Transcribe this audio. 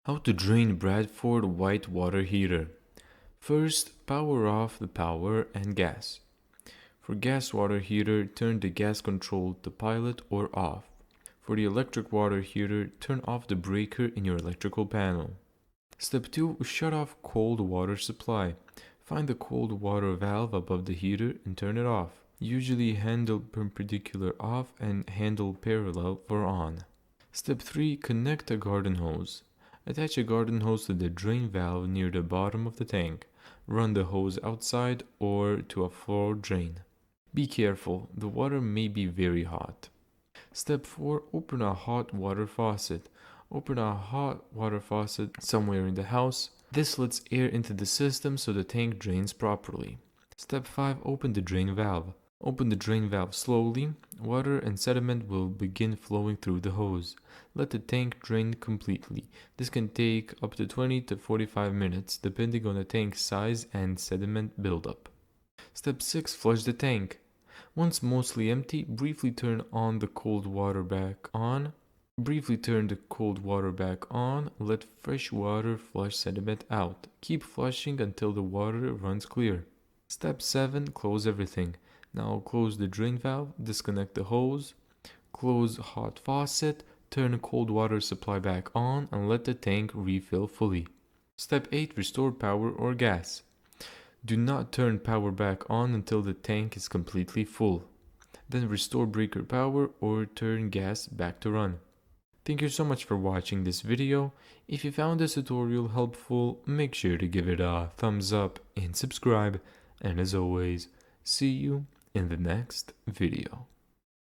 How to drain Bradford white water heater. First, power off the power and gas. For gas water heater, turn the gas control to pilot or off. For the electric water heater, turn off the breaker in your electrical panel. Step 2. Shut off cold water supply. Find the cold water valve above the heater and turn it off. Usually handle perpendicular off and handle parallel for on. Step 3. Connect a garden hose. Attach a garden hose to the drain valve near the bottom of the tank. Run the hose outside or to a floor drain. Be careful, the water may be very hot. Step 4. Open a hot water faucet. Open a hot water faucet somewhere in the house. This lets air into the system so the tank drains properly. Step 5. Open the drain valve. Open the drain valve slowly. Water and sediment will begin flowing through the hose. Let the tank drain completely. This can take up to 20 to 45 minutes depending on the tank's size and sediment buildup. Step 6. Flush the tank. Once mostly empty, briefly turn on the cold water back on. Briefly turn the cold water back on. Let fresh water flush sediment out. Keep flushing until the water runs clear. Step 7. Close everything. Now close the drain valve, disconnect the hose, close hot faucet, turn cold water supply back on and let the tank refill fully. Step 8. Restore power or gas. Do not turn power back on until the tank is completely full. Then restore breaker power or turn gas back to run. Thank you so much for watching this video. If you found this tutorial helpful, make sure to give it a thumbs up and subscribe. And as always, see you in the next video.